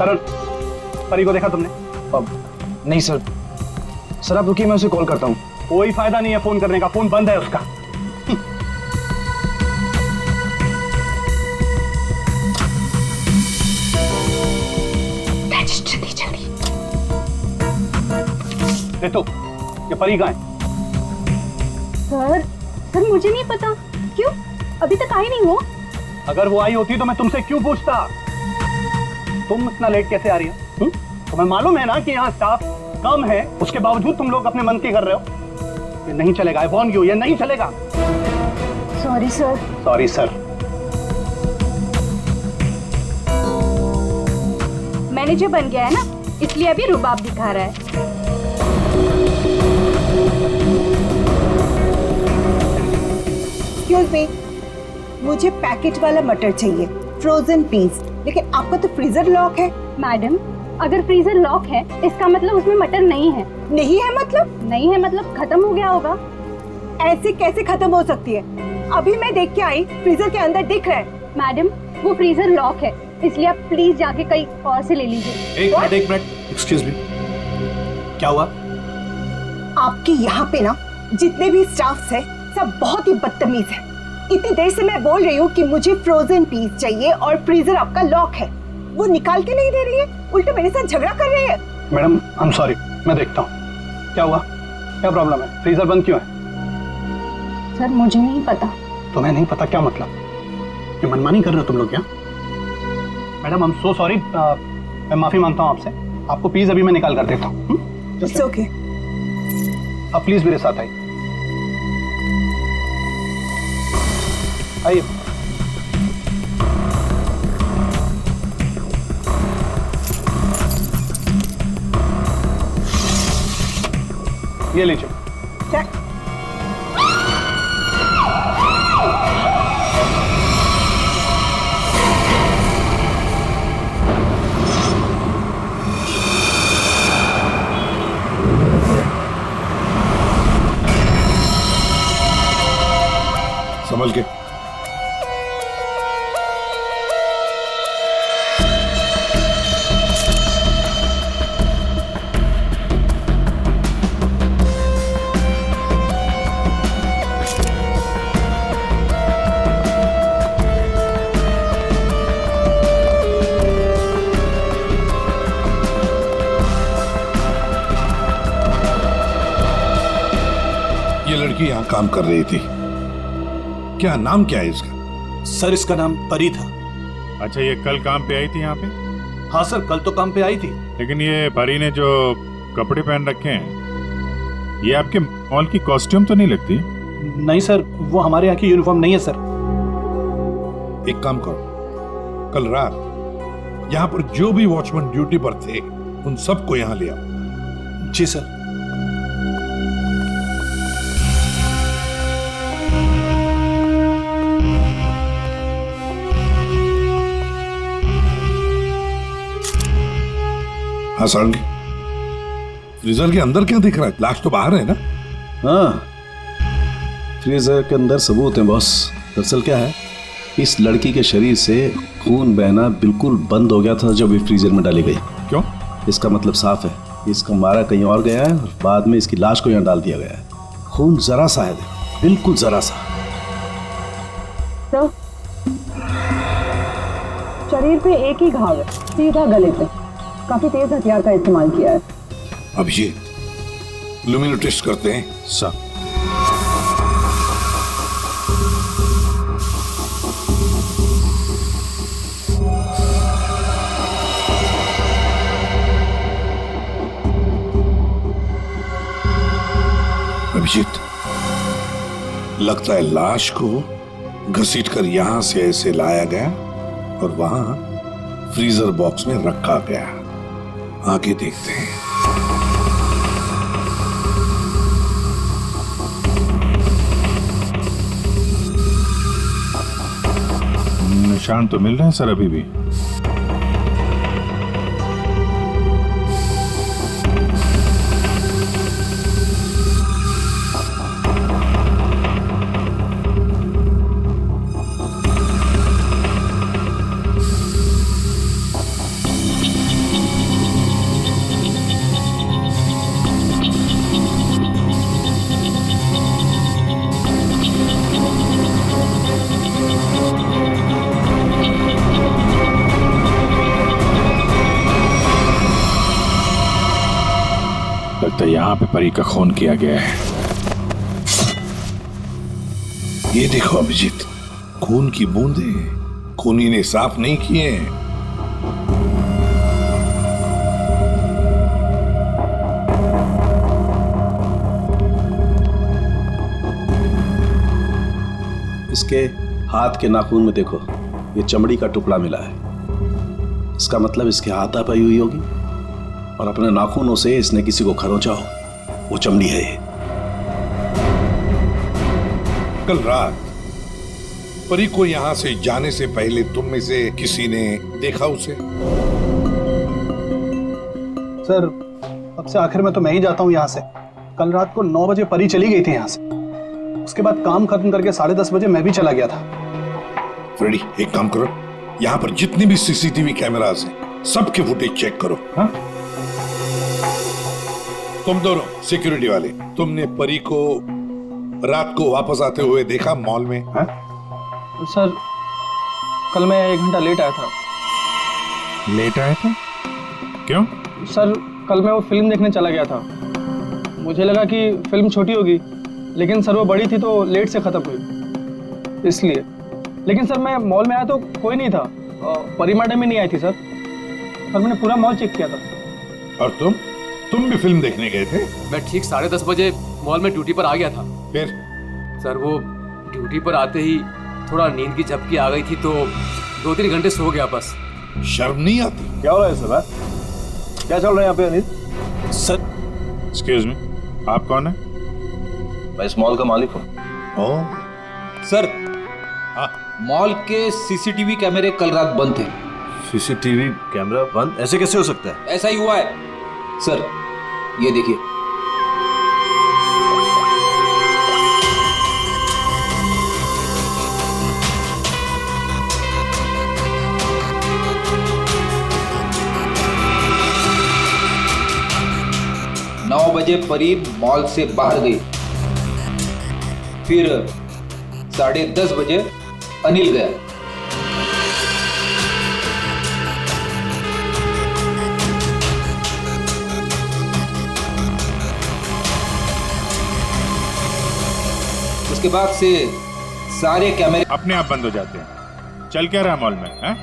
Sir, परी को देखा तुमने? नहीं सर। सर आप रुकिए, मैं उसे कॉल करता हूँ। कोई फायदा नहीं है फोन करने का, फोन बंद है उसका। जल्दी। तो ये परी कहाँ है? सर मुझे नहीं पता। क्यों? अभी तक आई नहीं हो? अगर वो आई होती तो मैं तुमसे क्यों पूछता? तुम इतना लेट कैसे आ रही हो? तुम्हें मालूम है ना कि यहाँ स्टाफ कम है, उसके बावजूद तुम लोग अपने मन की कर रहे हो। ये नहीं चलेगा, आई वॉर्न यू, ये नहीं चलेगा। Sorry sir. Sorry sir. Manager बन गया है ना, इसलिए अभी रुबाब दिखा रहा है। एक्सक्यूज मी, मुझे पैकेट वाला मटर चाहिए, फ्रोजन पीस। लेकिन आपका तो फ्रीजर लॉक है। मैडम, अगर फ्रीजर लॉक है इसका मतलब उसमें मटर नहीं है। नहीं है मतलब? नहीं है मतलब खत्म हो गया होगा। ऐसे कैसे खत्म हो सकती है? अभी मैं देख के आई, फ्रीजर के अंदर दिख रहा है। मैडम, वो फ्रीजर लॉक है, इसलिए आप प्लीज जाके कहीं और से ले लीजिए। एक मिनट, एक्सक्यूज मी, क्या हुआ? आपके यहाँ पे ना जितने भी स्टाफ्स हैं सब बहुत ही बदतमीज हैं। इतनी देर से मैं बोल रही हूँ कि मुझे फ्रोजन पीस चाहिए और फ्रीजर आपका लॉक है, वो निकाल के नहीं दे रही है, उल्टे मेरे साथ झगड़ा कर रही है। मैडम आई एम सॉरी, मैं देखता हूँ क्या हुआ, क्या प्रॉब्लम है, फ्रीजर बंद क्यों है? सर मुझे नहीं पता। तुम्हें नहीं पता क्या मतलब? ये मनमानी कर रहे हो तुम लोग क्या? Madam I am so sorry, मैं माफी मांगता हूँ आपसे। आपको प्लीज अभी मैं निकाल कर देता हूँ। It's okay. आप प्लीज मेरे साथ आइए। आइए। ये लीजिए। क्या? समझ गए? ये लड़की यहां काम कर रही थी, क्या नाम क्या है इसका? सर इसका नाम परी था। अच्छा, ये कल काम पे आई थी यहाँ पे? हाँ सर, कल तो काम पे आई थी। लेकिन ये परी ने जो कपड़े पहन रखे हैं, ये आपके मॉल की कॉस्ट्यूम तो नहीं लगती? नहीं सर, वो हमारे यहाँ की यूनिफॉर्म नहीं है सर। एक काम करो, कल रात यहाँ पर जो भी वॉचमैन ड्यूटी पर थे उन सबको यहाँ ले आओ। जी सर। हाँ सारंगी, फ्रीजर के अंदर क्या दिख रहा है? लाश तो बाहर है ना? हाँ, फ्रीजर के अंदर सबूत है बॉस। दरअसल क्या है, इस लड़की के शरीर से खून बहना बिल्कुल बंद हो गया था जब ये फ्रीजर में डाली गई। क्यों? इसका मतलब साफ है, इसका मारा कहीं और गया है और बाद में इसकी लाश को यहाँ डाल दिया गया है। खून जरा सा है, बिल्कुल जरा सा। तो शरीर पे एक ही घाव है, सीधा गले पे। काफी तेज हथियार का इस्तेमाल किया है। अब ये लुमिनो टेस्ट करते हैं सर। अभिजीत, लगता है लाश को घसीटकर यहां से ऐसे लाया गया और वहां फ्रीजर बॉक्स में रखा गया। आगे देखते हैं। निशान तो मिल रहे हैं सर अभी भी। यहाँ पे परी का खून किया गया है। ये देखो अभिजीत, खून की बूंदे खूनी ने साफ नहीं किए हैं। इसके हाथ के नाखून में देखो, ये चमड़ी का टुकड़ा मिला है। इसका मतलब इसके हाथापाई हुई होगी और अपने नाखूनों से इसने किसी को खरोंचा हो, वो चमड़ी है ये। कल रात परी को यहां से जाने से पहले तुम में से किसी ने देखा उसे? सर, अब से आखिर में तो मैं ही जाता हूँ यहाँ से। कल रात को 9 बजे परी चली गई थी यहाँ से। उसके बाद काम खत्म करके 10:30 बजे मैं भी चला गया था। फ्रेडी, एक काम करो, यहाँ पर जितनी भी सीसीटीवी कैमरास हैं, सबके फुटेज चेक करो। हाँ? तुम दोनों सिक्योरिटी वाले, तुमने परी को रात को वापस आते हुए देखा मॉल में? हाँ? सर, कल मैं 1 घंटा लेट आया था। लेट आए थे? क्यों? सर, कल मैं वो फिल्म देखने चला गया था। मुझे लगा कि फिल्म छोटी होगी, लेकिन सर वो बड़ी थी तो लेट से खत्म हुई, इसलिए। लेकिन सर मैं मॉल में आया तो कोई नहीं था, परी मैडम भी नहीं आई थी सर। मैंने पूरा मॉल चेक किया था। और तुम भी फिल्म देखने गए थे? मैं ठीक 10:30 बजे मॉल में ड्यूटी पर आ गया था। फिर? सर वो ड्यूटी पर आते ही थोड़ा नींद की झपकी आ गई थी तो 2-3 घंटे सो गया बस। शर्म नहीं आती? क्या हो रहा है सर? क्या चल रहा है यहाँ पे अनिल? सर, एक्सक्यूज मी, आप कौन है? मैं इस मॉल का मालिक हूँ। सर, मॉल के सीसीटीवी कैमरे कल रात बंद थे। सीसीटीवी कैमरा बंद? ऐसे कैसे हो सकता है? ऐसा ही हुआ है सर, ये देखिए। नौ बजे परी मॉल से बाहर गई, फिर 10:30 बजे अनिल गया। उसके बाद से सारे कैमरे अपने आप बंद हो जाते हैं। चल क्या रहा मॉल में है?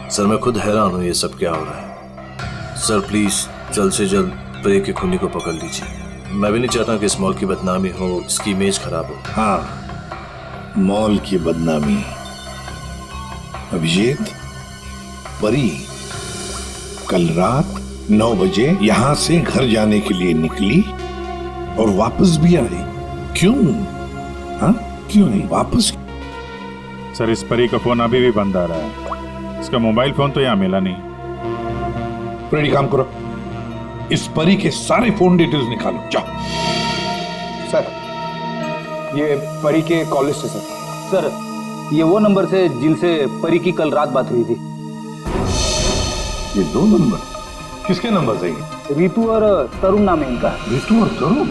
सर, मैं खुद हैरान हूँ ये सब क्या हो रहा है। सर प्लीज जल्द से जल्द परी के खूनी को पकड़ लीजिए। मैं भी नहीं चाहता कि इस मॉल की बदनामी हो, इसकी इमेज खराब हो। हाँ, मॉल की बदनामी। अभिजीत, परी कल रात 9 बजे यहां से घर जाने के लिए निकली और वापस भी आई। क्यों? हाँ, क्यों आई वापस? सर, इस परी का फोन अभी भी बंद आ रहा है। इसका मोबाइल फोन तो यहाँ मिला नहीं। फ्रेडी, काम करो, इस परी के सारे फोन डिटेल्स निकालो, जाओ। सर, ये परी के कॉल लिस्ट है सर। सर, ये वो नंबर से जिनसे परी की कल रात बात हुई थी। ये 2 नंबर किसके नंबर है? रितु और तरुण नाम है इनका। रितु और तरुण?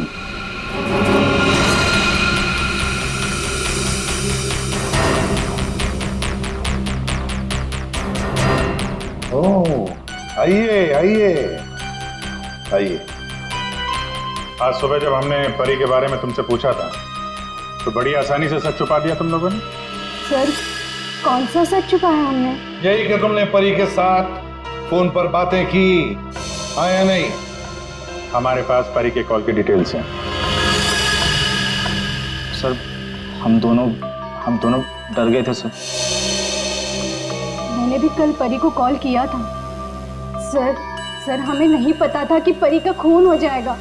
ओह, आइए आइए आइए। आज सुबह जब हमने परी के बारे में तुमसे पूछा था तो बड़ी आसानी से सच छुपा दिया तुम लोगों ने। सर, कौन सा सच छुपाया हमने? यही कि तुमने परी के साथ फोन पर बातें की, हाँ या नहीं? हमारे पास परी के कॉल की डिटेल्स हैं। सर, हम दोनों डर गए थे सर। मैंने भी कल परी को कॉल किया था। सर हमें नहीं पता था कि परी का खून हो जाएगा।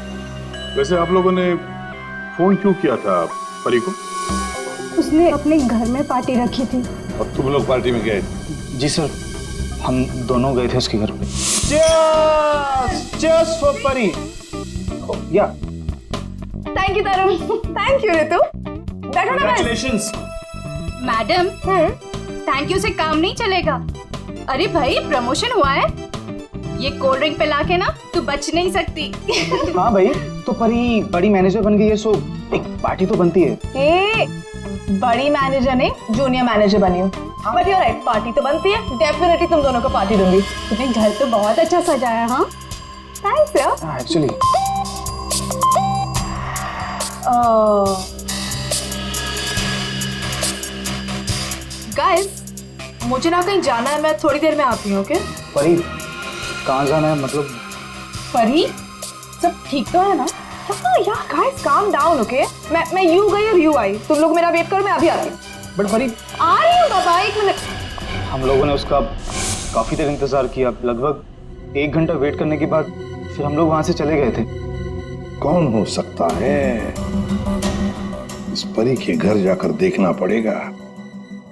वैसे आप लोगों ने फोन क्यों किया था परी को? उसने अपने घर में पार्टी रखी थी। और तुम लोग पार्टी में गए? जी सर, हम दोनों गए थे उसके घर पे। Cheers for परी। या thank you Tarun. Thank you Ritu. बैठो ना। Congratulations। मैडम, थैंक यू से काम नहीं चलेगा। अरे भाई, प्रमोशन हुआ है, ये कोल्ड ड्रिंक पिला के ना तू बच नहीं सकती। हाँ भाई, तो परी बड़ी मैनेजर बन गई है, सो एक पार्टी तो बनती है। बड़ी मैनेजर ने जूनियर मैनेजर बनी हूँ, बट यू राइट, पार्टी तो बनती है। डेफिनेटली तुम दोनों को पार्टी दूंगी। तुम्हें घर तो बहुत अच्छा सजाया। हाँ, थैंक्स यार। एक्चुअली गाइस, मुझे ना कहीं जाना है, मैं थोड़ी देर में आती हूँ। ओके? परी, कहाँ जाना है? मतलब परी, सब ठीक तो है ना? हाँ यार गाइस काम डाउन। ओके, मैं यू गई और यू आई, तुम लोग मेरा वेट करो, मैं अभी आती हूँ। बट परी, आ रही हूँ बाबा, 1 मिनट। हम लोगों ने उसका काफी देर इंतजार किया, लगभग 1 घंटा वेट करने के बाद फिर हम लोग वहां से चले गए थे। कौन हो सकता है? इस परी के घर जाकर देखना पड़ेगा,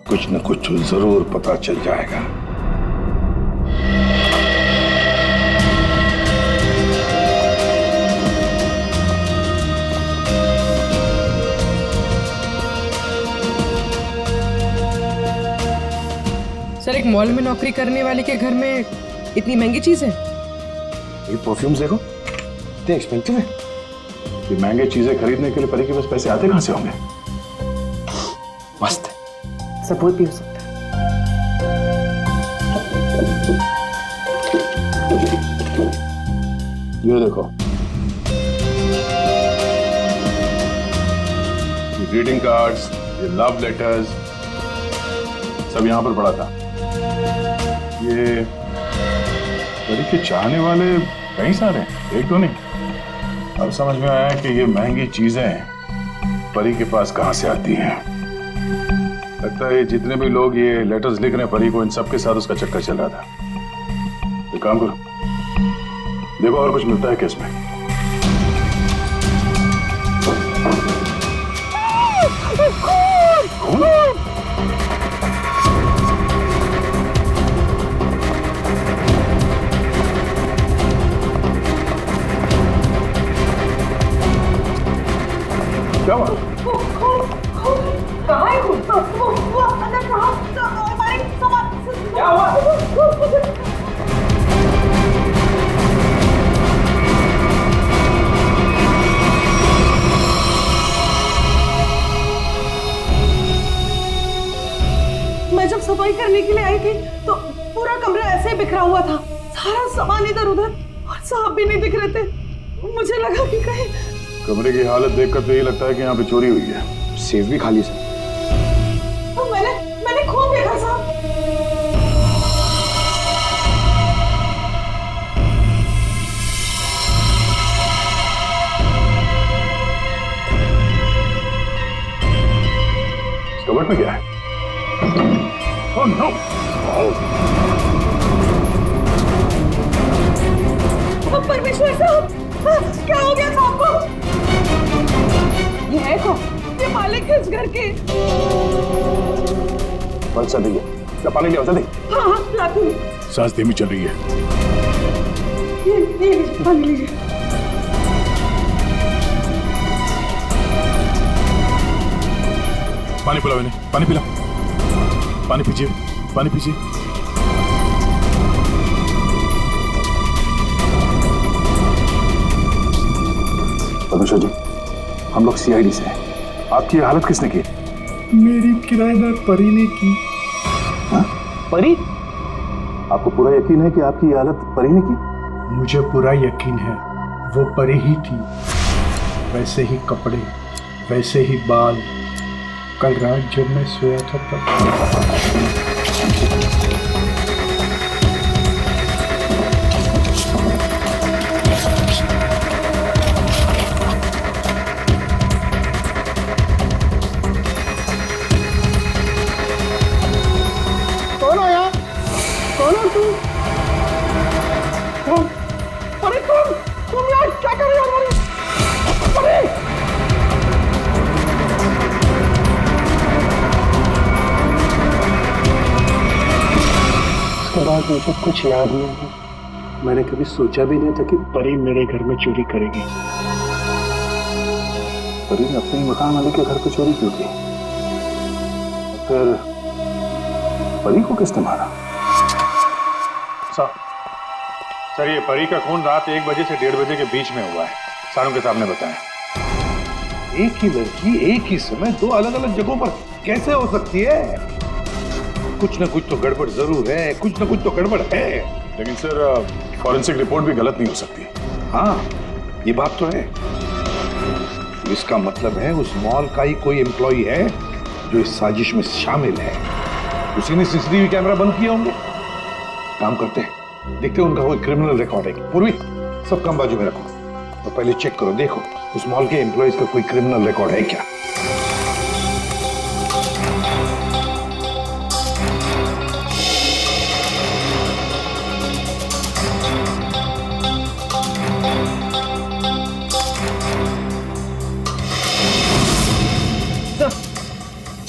कुछ न कुछ जरूर पता चल जाएगा। सर, एक मॉल में नौकरी करने वाले के घर में इतनी महंगी चीज है? ये परफ्यूम्स देखो, इतने एक्सपेंसिव है। ये महंगे चीजें खरीदने के लिए परी के पास पैसे आते कहां से होंगे? मस्त है। सब कोई पी सकता है। ये देखो, ये ग्रीटिंग कार्ड्स, ये लव लेटर्स, सब यहां पर पड़ा था। ये परी के चाहने वाले कई सारे हैं, एक तो नहीं। अब समझ में आया कि ये महंगी चीजें परी के पास कहां से आती हैं। लगता है जितने भी लोग ये लेटर्स लिख रहे हैं परी को, इन सब के साथ उसका चक्कर चल रहा था। एक काम करो, देखो और कुछ मिलता है केस में। क्या हुआ? कहाँ है वो अंदर कहाँ? हमारे सामान क्या हुआ? मैं जब सफाई करने के लिए आई थी तो पूरा कमरा ऐसे ही बिखरा हुआ था, सारा सामान इधर उधर, और साहब भी नहीं दिख रहे थे। मुझे लगा कि कहीं कमरे की हालत देखकर तो ये लगता है कि यहाँ पे चोरी हुई है। सेफ भी खाली से। तो मैंने खूब देखा साहब। कबर्ड में क्या है? Oh no! परमेश्वर साहब, क्या हो गया साहब को? ये है कौन? ये मालिक है इस घर के। बस जल्दी है, पानी ले आओ जल्दी। हाँ लाती हूँ। सांस धीमी चल रही है। ये लीजिए, पानी लीजिए। पानी पिलाओ इन्हें, पानी पिलाओ, पानी पीजिए, पानी पीजिए। परमेश्वर जी, हम लोग सीआईडी से हैं। आपकी ये हालत किसने की? मेरी किराएदार परी ने की। हाँ? परी? आपको पूरा यकीन है कि आपकी ये हालत परी ने की? मुझे पूरा यकीन है, वो परी ही थी। वैसे ही कपड़े, वैसे ही बाल। कल रात जब मैं सोया था तब। कौन आया? कौन हो तू? कौन? अरे तुम यार क्या कर रहे हो? अरे उसके बाद मुझे कुछ याद नहीं है। मैंने कभी सोचा भी नहीं था कि परी मेरे घर में चोरी करेगी। परी ने अपने मकान मालिक के घर पे चोरी क्यों की? फिर परी को किसने मारा? सर, ये परी का खून रात 1 बजे से 1:30 बजे के बीच में हुआ है। सारों के सामने बताएं। एक ही लड़की एक ही समय 2 अलग अलग जगहों पर कैसे हो सकती है? कुछ ना कुछ तो गड़बड़ जरूर है, कुछ ना कुछ तो गड़बड़ है। लेकिन सर, फॉरेंसिक रिपोर्ट भी गलत नहीं हो सकती। हाँ, ये बात तो है। इसका मतलब है उस मॉल का ही कोई एम्प्लॉय है जो इस साजिश में शामिल है। उसी ने सीसीटीवी कैमरा बंद किए होंगे। काम करते हैं, देखते हैं उनका कोई क्रिमिनल रिकॉर्ड है। पूर्वी, सब काम बाजू में रखो और पहले चेक करो, देखो उस मॉल के एम्प्लॉयज का कोई क्रिमिनल रिकॉर्ड है क्या।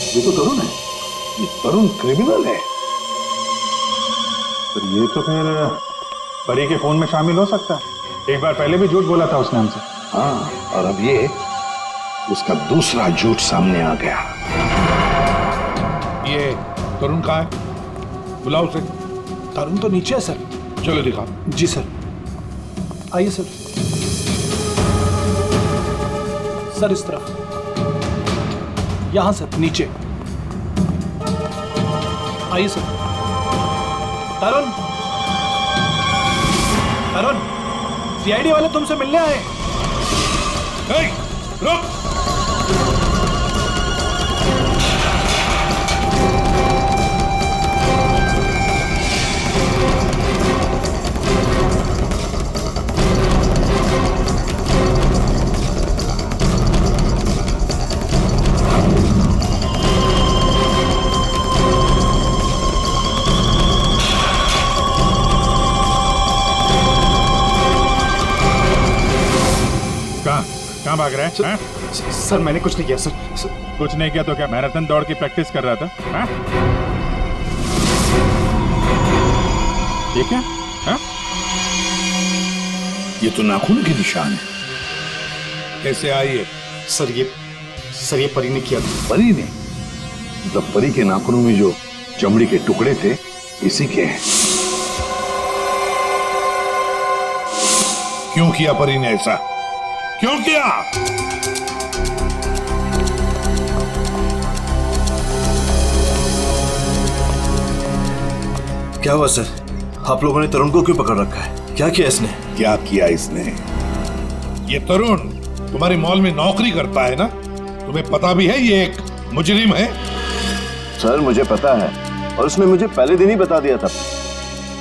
ये तो तरुण है, ये तरुण क्रिमिनल है। तो ये तो फिर परी के फोन में शामिल हो सकता है। एक बार पहले भी झूठ बोला था उसने हमसे। हाँ, और अब ये उसका दूसरा झूठ सामने आ गया। ये तरुण कहाँ है? बुलाओ उसे। तरुण तो नीचे है सर। चलो दिखाओ। जी सर, आइए सर। सर इस तरफ, यहां सर, नीचे आइए सर। तरुण, तरुण, सीआईडी वाले तुमसे मिलने आए। रुक। कहाँ भाग रहा है? सर मैंने कुछ नहीं किया सर। कुछ नहीं किया तो क्या मैराथन दौड़ की प्रैक्टिस कर रहा था? हाँ? ये क्या? हाँ? ये तो नाखून के निशान है। कैसे आइए? सर ये परी ने किया था। परी ने? मतलब परी के नाखूनों में जो चमड़ी के टुकड़े थे इसी के हैं। क्यों किया परी ने ऐसा? क्यों किया? क्या हुआ सर? आप लोगों ने तरुण को क्यों पकड़ रखा है? क्या किया इसने? क्या किया इसने? ये तरुण तुम्हारी मॉल में नौकरी करता है ना? तुम्हें पता भी है ये एक मुजरिम है? सर मुझे पता है, और उसने मुझे पहले दिन ही बता दिया था।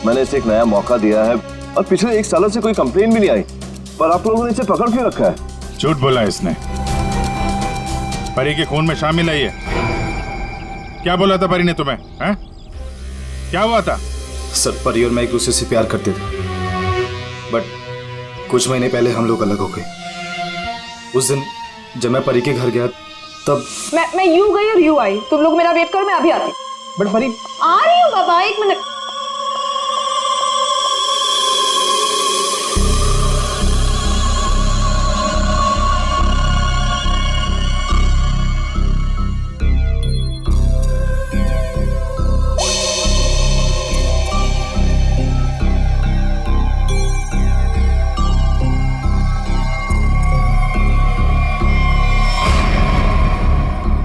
मैंने इसे एक नया मौका दिया है और पिछले 1 सालों से कोई कंप्लेन भी नहीं आई, पर आप लोगों ने इसे पकड़ क्यों रखा है? झूठ बोला इसने। परी के खून में शामिल है ये। क्या बोला था परी ने तुम्हें? हैं? क्या हुआ था? सर परी और मैं एक दूसरे से प्यार करते थे, बट कुछ महीने पहले हम लोग अलग हो गए। उस दिन जब मैं परी के घर गया तब मैं यूं गई और यूं आई। तुम लोग मेरा वेट करो, मैं अभी आती। बट परी, आ रही हूँ बाबा, 1 मिनट।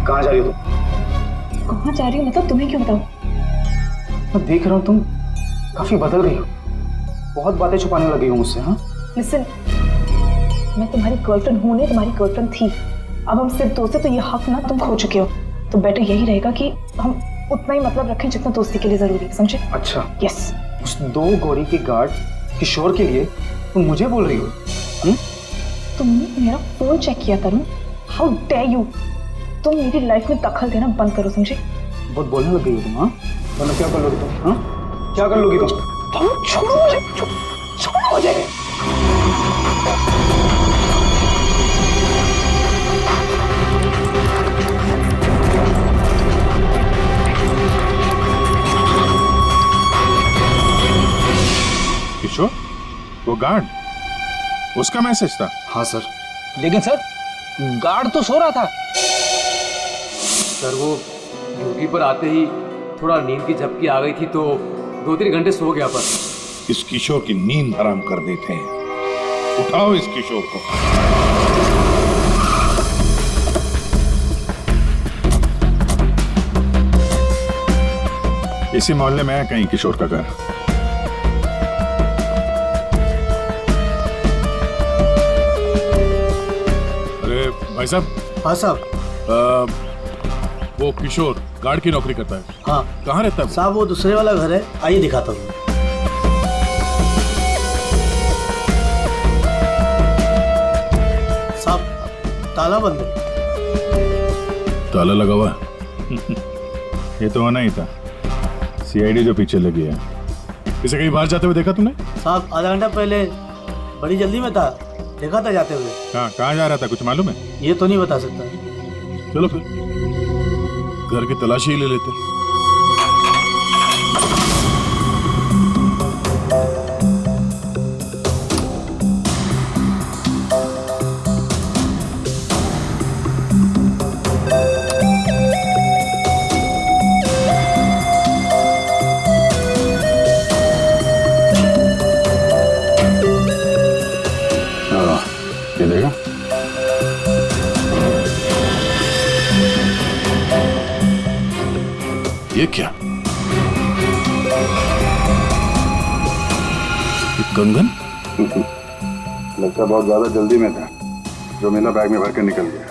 कहाँ जा रही हो तुम? कहाँ जा रही हूँ मतलब तुम्हें क्यों बताऊँ? मैं देख रहा हूँ तुम काफी बदल गई हो, बहुत बातें छुपाने लगी हो मुझसे। हाँ लिसन, मैं तुम्हारी गर्लफ्रेंड हूँ नहीं, तुम्हारी गर्लफ्रेंड थी। अब हम सिर्फ दोस्त हैं, तो ये हक ना तुम खो चुके हो। तो बेटर यही रहेगा कि हम उतना ही मतलब रखें जितना दोस्ती के लिए जरूरी है, समझे? अच्छा, यस। उस 2 गोरी के गार्ड किशोर के लिए तुम मुझे बोल रही हो? तुमने मेरा फोन चेक किया तरुण, हाउ डेयर यू। तुम मेरी लाइफ में दखल देना बंद करो, समझे? बहुत बोलने लग गई हो तुम। हाँ, मतलब क्या कर लोगी तुम? हाँ, क्या कर लोगी तुम? छोड़ो मुझे, छोड़ो मुझे। किशोर, वो गार्ड, उसका मैसेज था? हाँ सर। लेकिन सर गार्ड तो सो रहा था। सर वो ड्यूटी पर आते ही थोड़ा नींद की झपकी आ गई थी तो 2-3 घंटे सो गया। पर इस किशोर की नींद हराम कर देते हैं। उठाओ इस किशोर को। इसी मोहल्ले में है कहीं किशोर का घर। भाई साहब। हाँ साहब। वो किशोर गार्ड की नौकरी करता है। हाँ। कहाँ रहता है साहब? वो दूसरे वाला घर है, आइए दिखाता हूँ। साहब ताला बंद है। ताला लगा हुआ ये तो होना ही था। सीआईडी जो पीछे लगी है। इसे कहीं बाहर जाते हुए देखा तूने? साहब आधा घंटा पहले बड़ी जल्दी में था, देखा था जाते हुए। कहाँ जा रहा था, कुछ मालूम है? ये तो नहीं बता सकता। चलो फिर घर की तलाशी ही ले लेते। ये देखा? ये क्या? ये कंगन? लगता बहुत ज्यादा जल्दी में था, जो मेरा बैग में भर के निकल गया।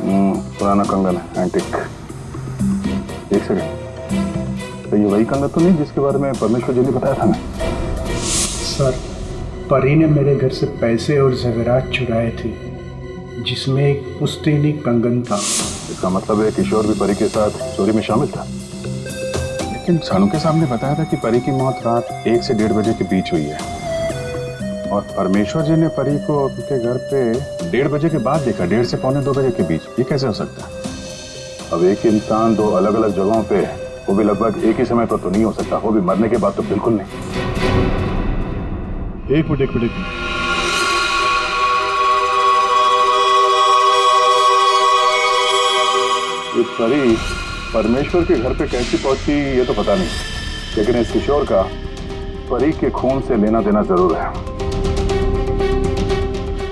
पुराना कंगन है, एंटिक। एक सेकंड, तो ये वही कंगन तो नहीं जिसके बारे में परमेश्वर जी ने बताया था ना? सर, परी ने मेरे घर से पैसे और ज़ेवरात चुराए थे, जिसमें एक पुश्तैनी कंगन था। इसका मतलब है किशोर भी परी के साथ चोरी में शामिल था। लेकिन सानू के सामने बताया था कि परी की मौत रात 1 से 1:30 बजे के बीच हुई है, और परमेश्वर जी ने परी को उनके घर पे 1:30 बजे के बाद देखा, 1:30 से 1:45-2 बजे के बीच। ये कैसे हो सकता है? अब एक इंसान 2 अलग अलग जगहों पे, वो भी लगभग एक ही समय पर तो नहीं हो सकता, वो भी मरने के बाद तो बिल्कुल नहीं। एक मिनट। ये परी परमेश्वर के घर पे कैसी पहुंची ये तो पता नहीं, लेकिन इस किशोर का परी के खून से लेना देना जरूर है।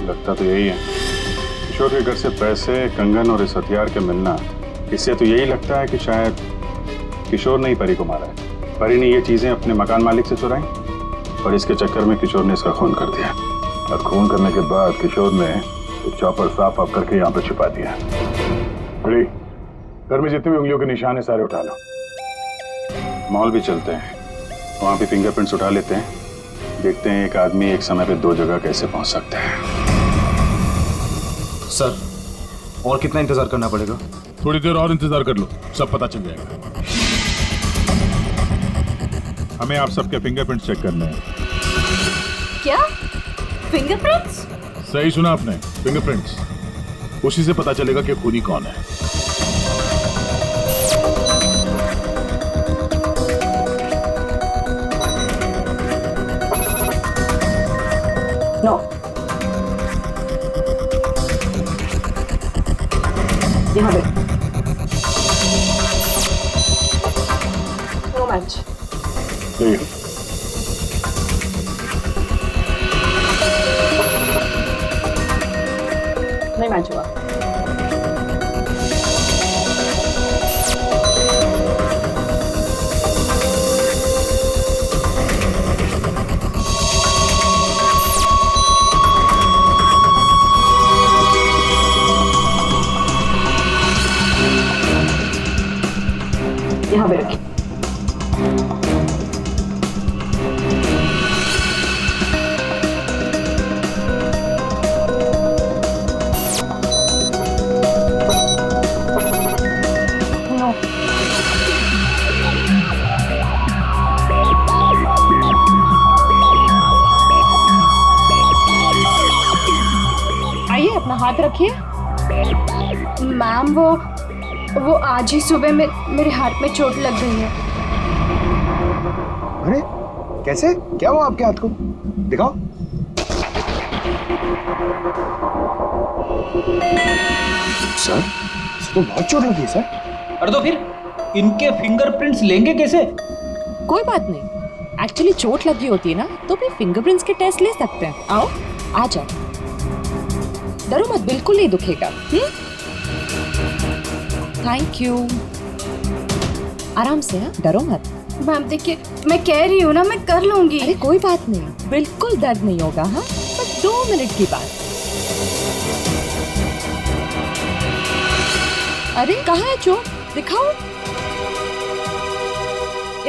लगता तो यही है। किशोर के घर से पैसे, कंगन और इस हथियार के मिलना, इससे तो यही लगता है कि शायद किशोर ने ही परी को मारा है। परी ने ये चीजें अपने मकान मालिक से चुराई और इसके चक्कर में किशोर ने इसका खून कर दिया, और खून करने के बाद किशोर ने एक चॉपर साफ ऑफ करके यहाँ पर छिपा दिया। बड़ी घर में जितने भी उंगलियों के निशान है सारे उठा लो। मॉल भी चलते हैं, वहां भी फिंगरप्रिंट्स उठा लेते हैं, देखते हैं एक आदमी एक समय पे 2 जगह कैसे पहुंच सकता है। सर, और कितना इंतजार करना पड़ेगा? थोड़ी देर और इंतजार कर लो, सब पता चल जाएगा। हमें आप सबके फिंगरप्रिंट्स चेक करने हैं। क्या फिंगरप्रिंट्स? सही सुना आपने, फिंगरप्रिंट्स। उसी से पता चलेगा कि खूनी कौन है। नो, यहाँ पे नो मैच। नहीं मैच हुआ। यहाँ पे रखिए। आइए, अपना हाथ रखिए। मैम, वो आज ही सुबह में मेरे हाथ में चोट लग गई है। अरे कैसे? क्या हुआ आपके हाथ को? दिखाओ। सर, तो बहुत चोट लगी है सर। अरे तो फिर इनके फिंगरप्रिंट्स लेंगे कैसे? कोई बात नहीं, एक्चुअली चोट लगी होती है ना, तो भी फिंगरप्रिंट्स के टेस्ट ले सकते हैं। आओ, आ जाओ, डरो मत, बिल्कुल नहीं दुखेगा। Thank you. आराम से, हाँ, डरो मत। मैम देखिए, मैं कह रही हूँ ना, मैं कर लूंगी। अरे कोई बात नहीं, बिल्कुल दर्द नहीं होगा। हाँ, बस 2 मिनट की बात। अरे कहाँ है चोट? दिखाओ।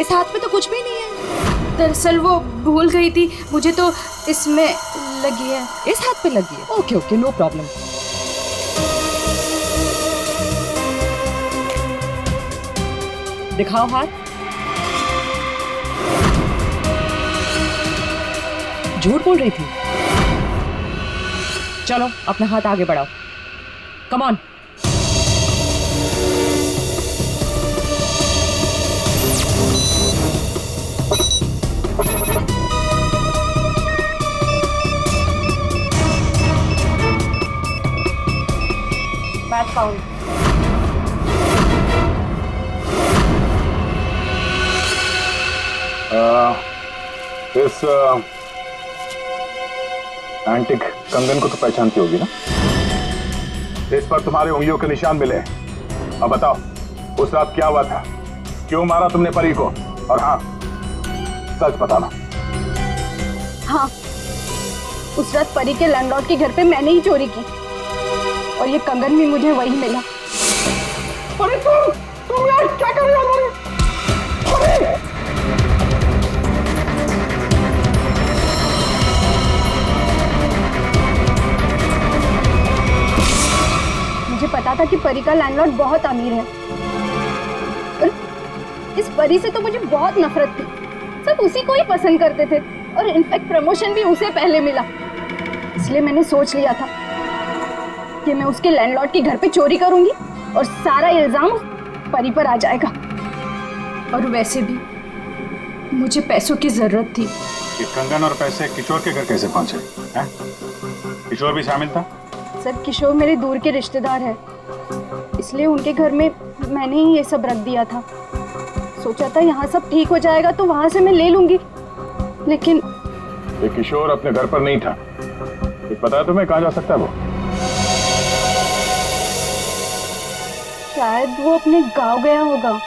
इस हाथ में तो कुछ भी नहीं है। दरअसल वो भूल गई थी, मुझे तो इसमें लगी है। इस हाथ पे लगी है? Okay okay, no problem. दिखाओ हाथ। झूठ बोल रही थी। चलो अपना हाथ आगे बढ़ाओ, कम ऑन। Back count. इस एंटिक कंगन को तो पहचानती होगी ना? इस पर तुम्हारे उंगलियों के निशान मिले। अब बताओ, उस रात क्या हुआ था? क्यों मारा तुमने परी को? और हाँ, सच बताना। हाँ, उस रात परी के लैंडलॉर्ड के घर पे मैंने ही चोरी की और ये कंगन भी मुझे वही मिला। अरे तुम यार क्या कर रहे हो हमारे? मुझे पता था कि परी का लैंडलॉर्ड बहुत अमीर है और इस परी से तो मुझे बहुत नफरत थी। सब उसी को ही पसंद करते थे और इनफैक्ट प्रमोशन भी उसे पहले मिला। इसलिए मैंने सोच लिया था कि मैं उसके लैंडलॉर्ड के घर पे चोरी करूंगी और सारा इल्जाम उस परी पर आ जाएगा। और वैसे भी मुझे पैसों की जरूरत थी। ये कंगन और पैसे किशोर के घर कैसे पहुंचे हैं? किशोर भी शामिल था? सर, किशोर मेरे दूर के रिश्तेदार हैं, इसलिए उनके घर में मैंने ही ये सब रख दिया था। सोचा था यहाँ सब ठीक हो जाएगा तो वहां से मैं ले लूंगी, लेकिन ये किशोर अपने घर पर नहीं था। ये पता है तुम्हें कहाँ जा सकता है वो? शायद वो अपने गांव गया होगा।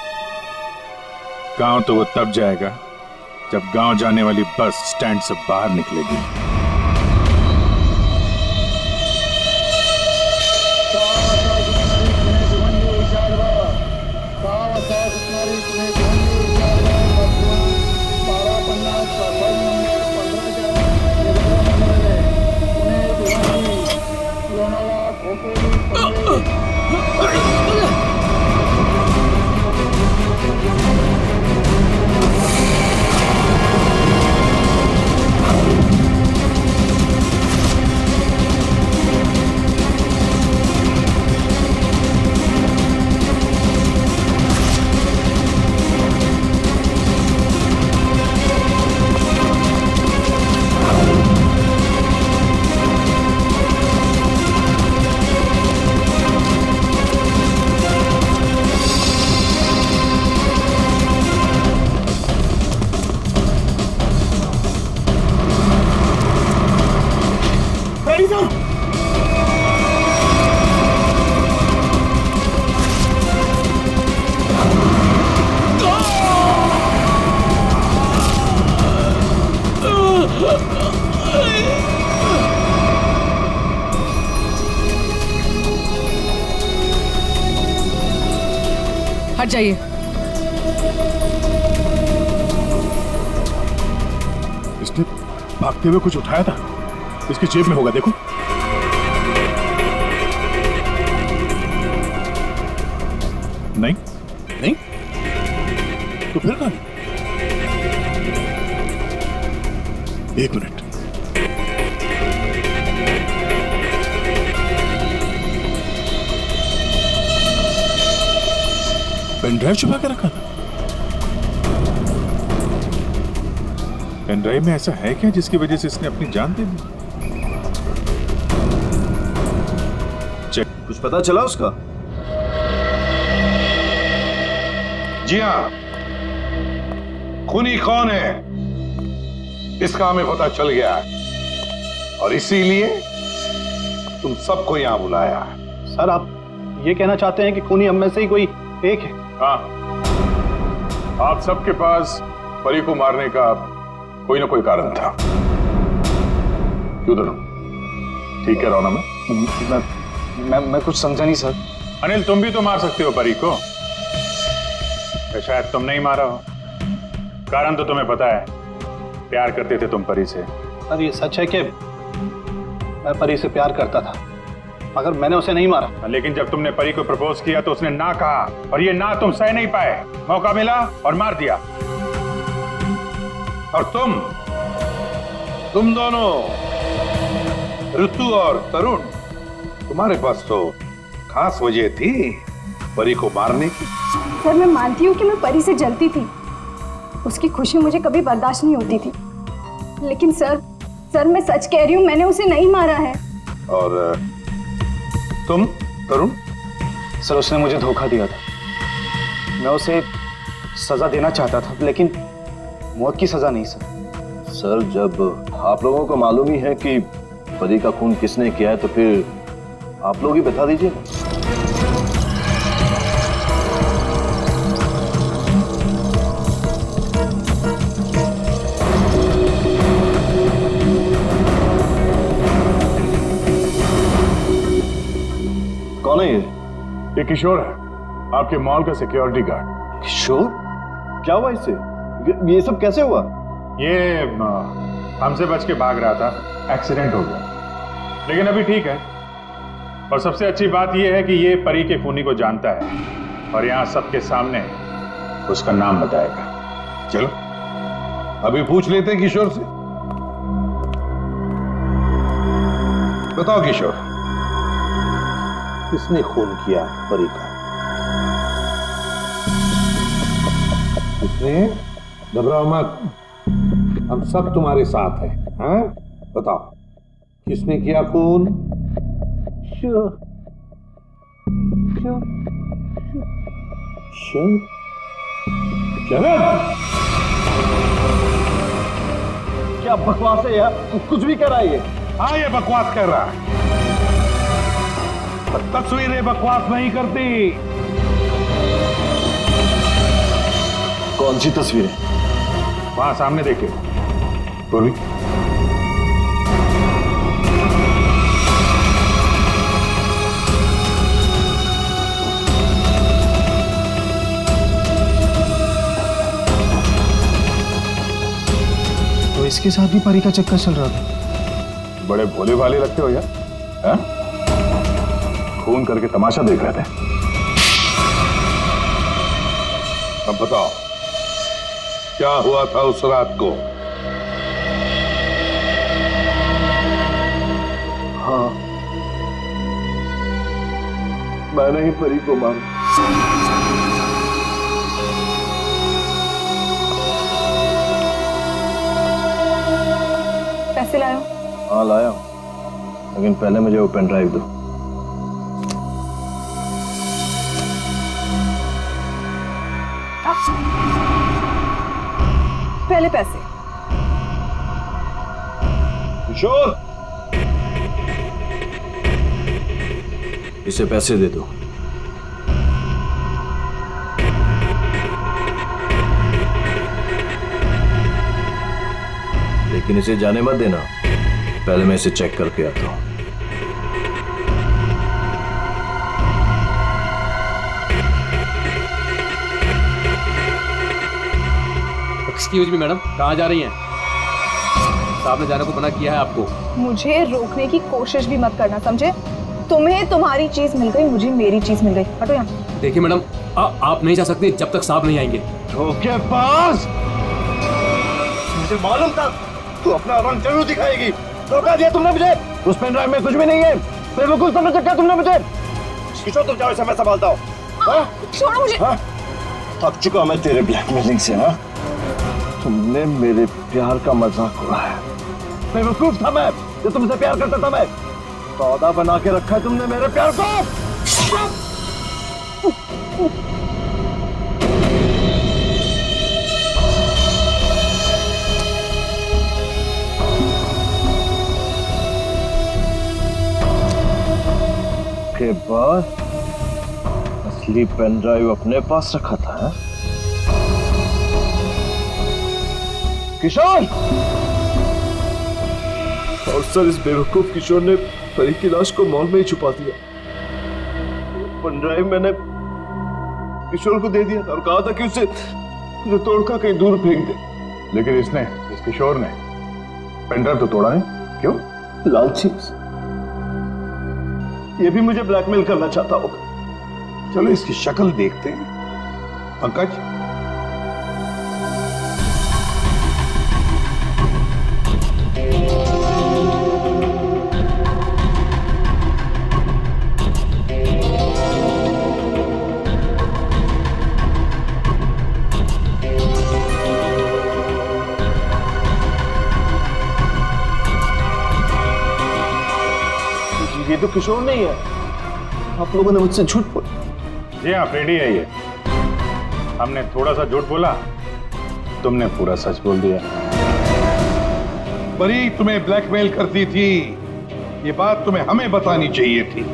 गांव तो वो तब जाएगा जब गांव जाने वाली बस स्टैंड से बाहर निकलेगी। हट जाइए। इसने भागते हुए कुछ उठाया था, इसकी जेब में होगा, देखो। नहीं नहीं, तो फिर कहां? एक मिनट, पेन ड्राइव छुपा के रखा था। पेन ड्राइव में ऐसा है क्या जिसकी वजह से इसने अपनी जान दे दी? कुछ पता चला उसका? जी हाँ, खूनी कौन है इसका हमें पता चल गया है और इसीलिए तुम सबको यहां बुलाया है। सर, आप ये कहना चाहते हैं कि खूनी हम में से ही कोई एक है? हाँ, आप सबके पास परी को मारने का कोई ना कोई कारण था। क्यों दोनों ठीक कह रहा हूं ना मैं? मैं कुछ समझा नहीं सर। अनिल, तुम भी तो मार सकते हो परी को। शायद तुम नहीं मारा हो, कारण तो तुम्हें पता है, प्यार करते थे तुम परी से। सर ये सच है कि मैं परी से प्यार करता था, मगर मैंने उसे नहीं मारा। लेकिन जब तुमने परी को प्रपोज किया तो उसने ना कहा, और ये ना तुम सह नहीं पाए। मौका मिला और मार दिया। और तुम दोनों, ऋतु और तरुण, तुम्हारे पास तो खास वजह थी परी को मारने की। सर मैं मानती हूँ कि मैं परी से जलती थी, उसकी खुशी मुझे कभी बर्दाश्त नहीं होती थी, लेकिन सर मैं सच कह रही हूँ, मैंने उसे नहीं मारा है। और तुम तरुण? सर उसने मुझे धोखा दिया था, मैं उसे सजा देना चाहता था, लेकिन मौत की सजा नहीं सर। सर जब आप लोगों को मालूम ही है कि परी का खून किसने किया है, तो फिर आप लोग ही बता दीजिए ना। कौन है ये किशोर है, आपके मॉल का सिक्योरिटी गार्ड। किशोर? क्या हुआ इससे? ये सब कैसे हुआ? ये हमसे बच के भाग रहा था, एक्सीडेंट हो गया, लेकिन अभी ठीक है। और सबसे अच्छी बात यह है कि ये परी के खूनी को जानता है और यहां सबके सामने उसका नाम बताएगा। चलो अभी पूछ लेते हैं किशोर से। बताओ किशोर, किसने खून किया परी का? किसने? घबराओ मत, हम सब तुम्हारे साथ हैं। हाँ बताओ, किसने किया खून? क्या बकवास है यार, कुछ भी कर रहा है ये। हाँ ये बकवास कर रहा है, तस्वीरें बकवास नहीं करती। कौन सी तस्वीरें? वहां सामने देखे पूर्वी। तो इसके साथ भी परी का चक्कर चल रहा था। बड़े भोले भाले लगते हो यार, हा? खून करके तमाशा देख रहे थे। अब बताओ क्या हुआ था उस रात को? हाँ, मैंने ही परी को मारा। पैसे लायो? हाँ लाया, लेकिन पहले मुझे वो पेन ड्राइव दो। पहले पैसे। किशोर, इसे पैसे दे दो। लेकिन इसे जाने मत देना, पहले मैं इसे चेक करके आता हूं। एक्सक्यूज मी मैडम, कहाँ जा रही हैं? साहब ने जाने को मना किया है आपको। मुझे रोकने की कोशिश भी मत करना, समझे? तुम्हें तुम्हारी चीज मिल गई, मुझे मेरी चीज मिल गई। हटो यहाँ। देखिए मैडम, आप नहीं जा सकते जब तक साहब नहीं आएंगे। धोखेबाज! मुझे मालूम था तू अपना रंग जरूर दिखाएगी। धोखा दिया तुमने मुझे। उस पेन ड्राइव में कुछ भी नहीं है। बेवकूफ समझ रखा तुमने मुझे। किशोर तुम जाओ, इसे मैं संभालता हूँ। छोड़ो मुझे। थक चुका मैं तेरे ब्लैकमेलिंग से। हाँ, तुमने मेरे प्यार का मजाक उड़ाया। बेवकूफ था मैं जो तुमसे प्यार करता था। मैं सौदा बना के रखा है तुमने मेरे प्यार को। के बाद असली पेन ड्राइव अपने पास रखा था। है? किशोर! और सर, इस बेवकूफ किशोर ने परी की लाश को मॉल में ही छुपा दिया। पेन ड्राइव मैंने किशोर को दे दिया था और कहा था कि उसे तोड़कर कहीं दूर फेंक दे। लेकिन इस किशोर ने पेन ड्राइव तो तोड़ा नहीं, क्यों? लालची, ये भी मुझे ब्लैकमेल करना चाहता होगा। चलो इसकी शक्ल देखते हैं। पंकज, ये तो किशोर नहीं है, आप लोगों ने मुझसे झूठ बोला। जी हाँ, फ्रेडी है ये। हमने थोड़ा सा झूठ बोला, तुमने पूरा सच बोल दिया। परी तुम्हें ब्लैकमेल करती थी, ये बात तुम्हें हमें बतानी चाहिए थी।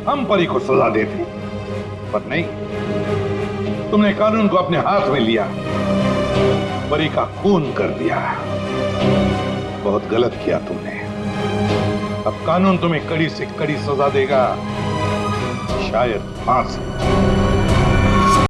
हम परी को सजा देते, पर नहीं, तुमने कानून को अपने हाथ में लिया, परी का खून कर दिया। बहुत गलत किया तुमने। अब कानून तुम्हें कड़ी से कड़ी सजा देगा, शायद फांसी।